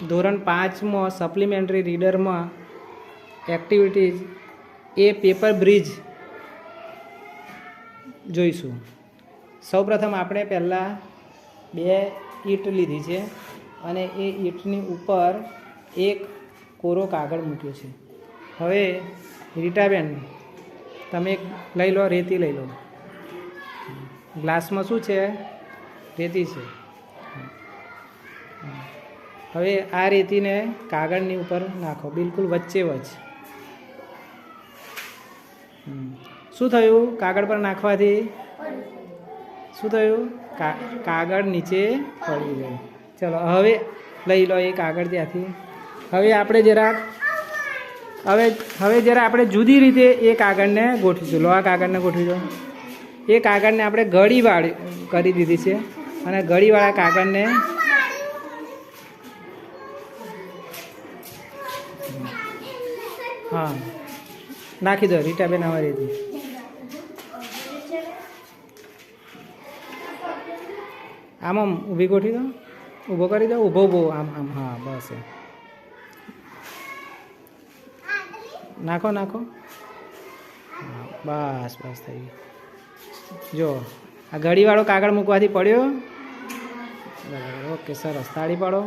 ધોરણ 5માં supplementary રીડરમાં activities એ paper bridge જોઈશું. સૌપ્રથમ આપણે પહેલાં 2 ઈંટ લીધી છે અને એ ઈંટની ઉપર એક કોરો કાગળ મૂક્યો છે. હવે રીટાબેન તમે લઈ લો, રેતી લઈ લો. ગ્લાસમાં શું છે? રેતી છે. હવે આ રેતીને કાગળની ઉપર નાખો, બિલકુલ વચ્ચે વચ્ચ. શું થયું? કાગળ પર નાખવાથી શું થયું? કાગળ નીચે પડી ગયું. ચલો હવે લઈ લો એ કાગળ ત્યાંથી. હવે આપણે જરાક આપણે જુદી રીતે એ કાગળને ગોઠવીશું. લો, આ કાગળને ગોઠવી દો. એ કાગળને આપણે ગળીવાળી કરી દીધી છે અને ગળીવાળા કાગળને હા નાખી દો. રીટાબેન હવે રેતી આમ ઊભી ગોઠવી દો, ઊભો કરી દો, ઊભો આમ આમ. હા બસ એ નાખો નાખો. બસ બસ થઈ ગયું. જો આ ઘડીવાળો કાગળ મૂકવાથી પડ્યો. બરાબર, ઓકે, સરસ. તાળી પાડો.